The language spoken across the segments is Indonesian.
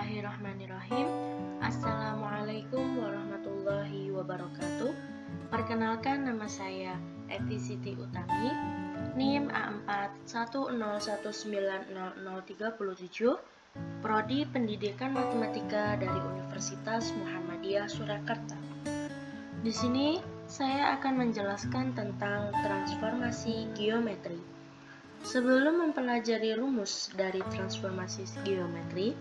Bismillahirrahmanirrahim. Assalamualaikum warahmatullahi wabarakatuh. Perkenalkan, nama saya Evi Siti Utami, NIM A4101900037, Prodi Pendidikan Matematika dari Universitas Muhammadiyah Surakarta. Di sini saya akan menjelaskan tentang transformasi geometri. Sebelum mempelajari rumus dari transformasi geometri,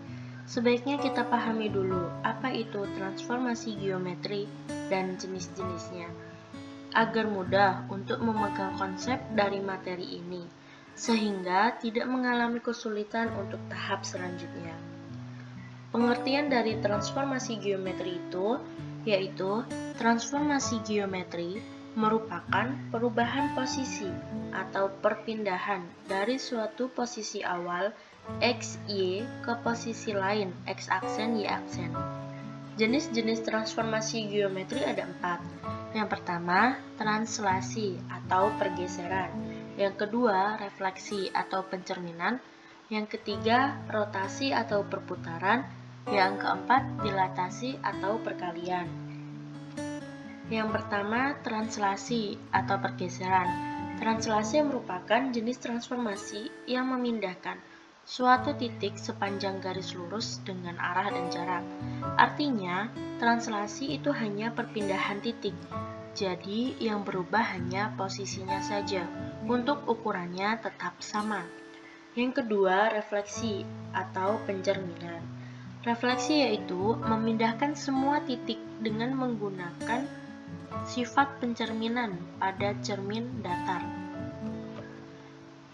sebaiknya kita pahami dulu apa itu transformasi geometri dan jenis-jenisnya, agar mudah untuk memegang konsep dari materi ini, sehingga tidak mengalami kesulitan untuk tahap selanjutnya. Pengertian dari transformasi geometri itu yaitu transformasi geometri merupakan perubahan posisi atau perpindahan dari suatu posisi awal X, Y ke posisi lain X aksen, Y aksen. Jenis-jenis transformasi geometri ada 4. Yang pertama, translasi atau pergeseran. Yang kedua, refleksi atau pencerminan. Yang ketiga, rotasi atau perputaran. Yang keempat, dilatasi atau perkalian. Yang pertama, translasi atau pergeseran. Translasi merupakan jenis transformasi yang memindahkan suatu titik sepanjang garis lurus dengan arah dan jarak. Artinya, translasi itu hanya perpindahan titik. Jadi, yang berubah hanya posisinya saja. Untuk ukurannya tetap sama. Yang kedua, refleksi atau pencerminan. Refleksi yaitu memindahkan semua titik dengan menggunakan sifat pencerminan pada cermin datar.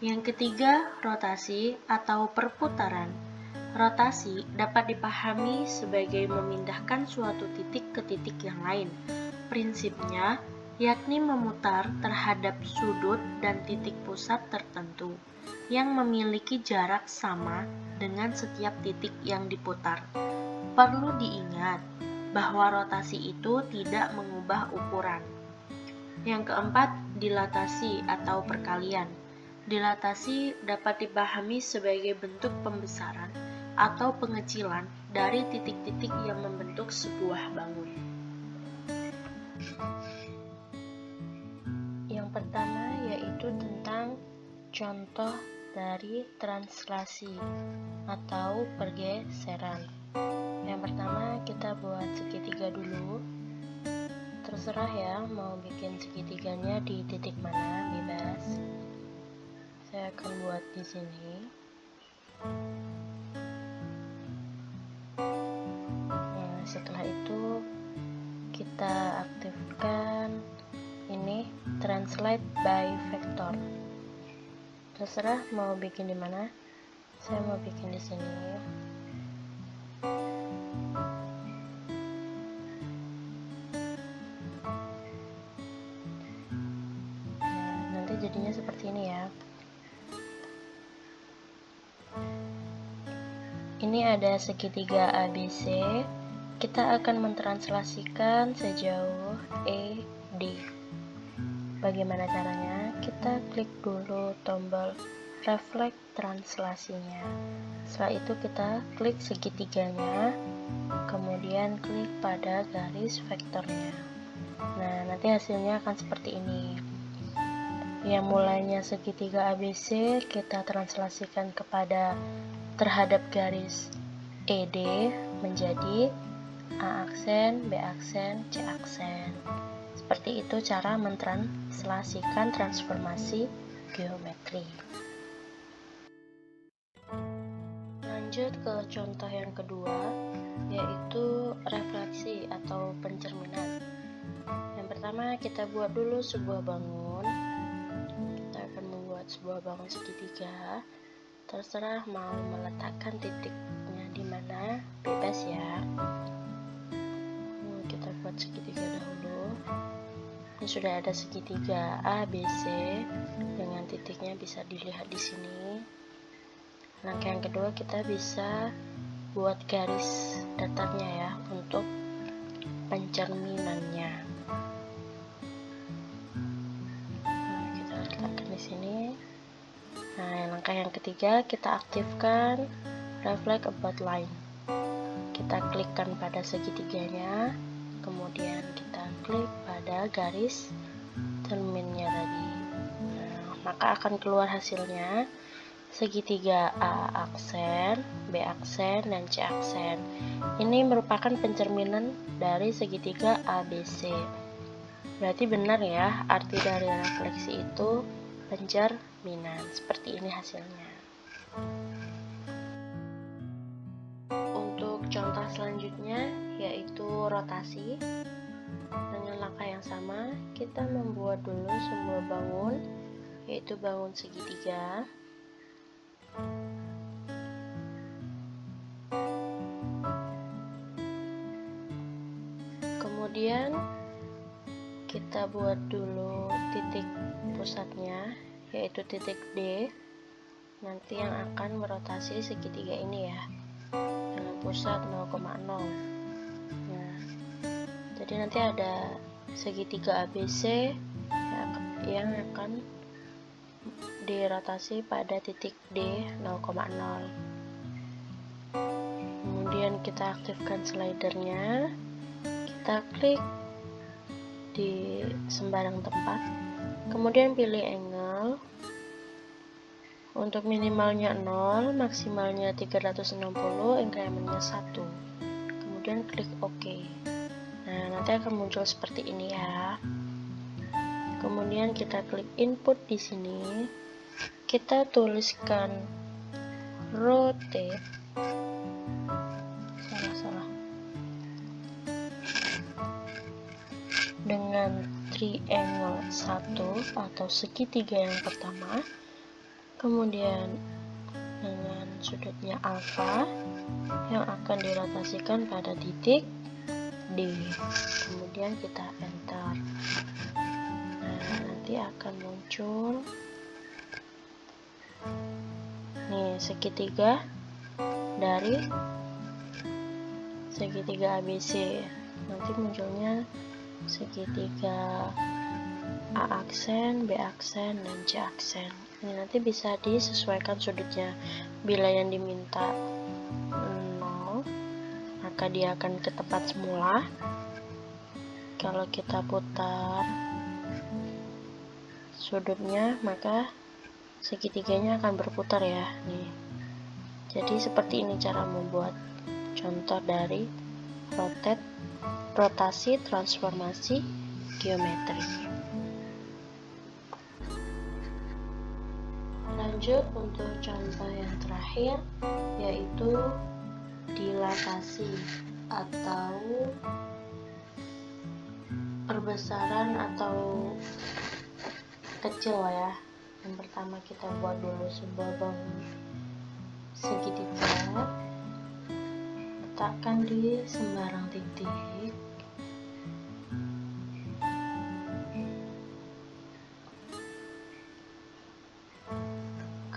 Yang ketiga, rotasi atau perputaran. Rotasi dapat dipahami sebagai memindahkan suatu titik ke titik yang lain. Prinsipnya, yakni memutar terhadap sudut dan titik pusat tertentu yang memiliki jarak sama dengan setiap titik yang diputar. Perlu diingat bahwa rotasi itu tidak mengubah ukuran. Yang keempat, dilatasi atau perkalian. Dilatasi dapat dipahami sebagai bentuk pembesaran atau pengecilan dari titik-titik yang membentuk sebuah bangun. Yang pertama yaitu tentang contoh dari translasi atau pergeseran. Yang pertama kita buat segitiga dulu. Terserah ya mau bikin segitiganya di titik mana, bebas. Saya akan buat di sini. Nah, setelah itu kita aktifkan ini translate by vector. Terserah mau bikin di mana. Saya mau bikin di sini. Jadinya seperti ini ya. Ini ada segitiga ABC. Kita akan mentranslasikan sejauh ED. Bagaimana caranya? Kita klik dulu tombol reflect translasinya. Setelah itu kita klik segitiganya, kemudian klik pada garis vektornya. Nah, nanti hasilnya akan seperti ini. Yang mulainya segitiga ABC kita translasikan terhadap garis ED menjadi A aksen, B aksen, C aksen. Seperti itu cara mentranslasikan transformasi geometri. Lanjut ke contoh yang kedua, yaitu refleksi atau pencerminan. Yang pertama kita buat dulu sebuah bangun. Sebuah bangun segitiga, terserah mau meletakkan titiknya di mana, bebas ya. Kita buat segitiga dahulu. Ini sudah ada segitiga ABC dengan titiknya bisa dilihat di sini. Langkah yang kedua kita bisa buat garis datarnya ya untuk pencerminannya. Sini. Nah, langkah yang ketiga kita aktifkan reflect about line. kita klikkan pada segitiganya, kemudian kita klik pada garis terminnya tadi. Nah, maka akan keluar hasilnya segitiga A aksen, B aksen, dan C aksen. Ini merupakan pencerminan dari segitiga ABC. Berarti benar ya, arti dari refleksi itu pencerminan. Seperti ini hasilnya. Untuk contoh selanjutnya yaitu rotasi. Dengan langkah yang sama, kita membuat dulu sebuah bangun, yaitu bangun segitiga. Kemudian kita buat dulu titik pusatnya, yaitu titik D, nanti yang akan merotasi segitiga ini ya, dengan pusat 0,0. Nah, jadi nanti ada segitiga ABC yang akan dirotasi pada titik D 0,0. Kemudian kita aktifkan slidernya, kita klik di sembarang tempat, kemudian pilih angle. Untuk minimalnya 0, maksimalnya 360, incrementnya 1. Kemudian klik OK. Nah, nanti akan muncul seperti ini ya. Kemudian kita klik input di sini. Kita tuliskan rotate. Salah. Dengan triangle 1 atau segitiga yang pertama. Kemudian dengan sudutnya alfa yang akan dirotasikan pada titik D. Kemudian kita enter. Nah, nanti akan muncul nih segitiga dari segitiga ABC. Nanti munculnya segitiga A aksen, B aksen, dan C aksen. Ini nanti bisa disesuaikan sudutnya. Bila yang diminta 0, maka dia akan ke tempat semula. Kalau kita putar sudutnya, maka segitiganya akan berputar ya. Nih. Jadi seperti ini cara membuat contoh dari rotasi transformasi geometri. Lanjut untuk contoh yang terakhir, yaitu dilatasi atau perbesaran atau kecil ya. Yang pertama kita buat dulu sebuah bangun segitiga, letakkan di sembarang titik.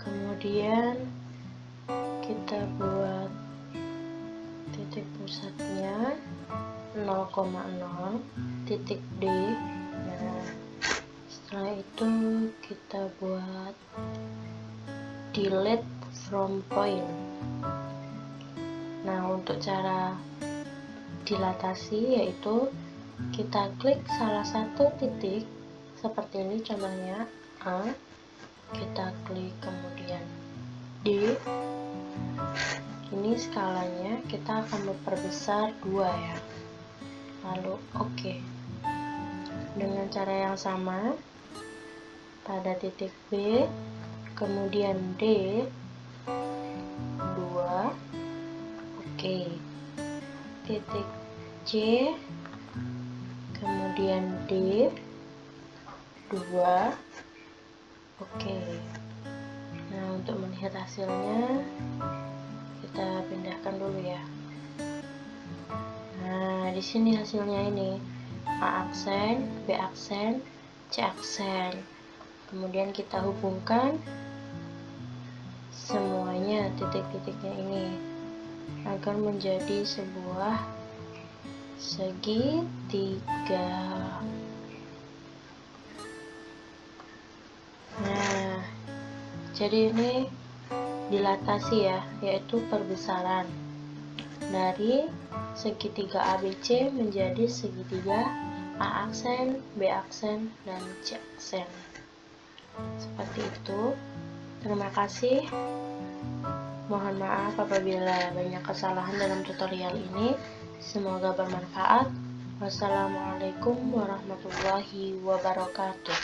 Kemudian kita buat titik pusatnya 0,0, titik D. Nah, setelah itu kita buat delete from point. Nah, untuk cara dilatasi yaitu kita klik salah satu titik seperti ini, contohnya A, kita klik kemudian D. Ini skalanya kita akan memperbesar 2 ya, lalu OK. Dengan cara yang sama pada titik B, kemudian D 2, OK. Titik C, kemudian D 2, OK. Nah, untuk melihat hasilnya kita pindahkan dulu ya. Nah, di sini hasilnya ini A aksen, B aksen, C aksen. Kemudian kita hubungkan semuanya titik-titiknya ini agar menjadi sebuah segitiga. Nah, jadi ini dilatasi ya, yaitu perbesaran. dari segitiga ABC menjadi segitiga A aksen, B aksen, dan C aksen. Seperti itu. Terima kasih. Mohon maaf apabila banyak kesalahan dalam tutorial ini. Semoga bermanfaat. Wassalamualaikum warahmatullahi wabarakatuh.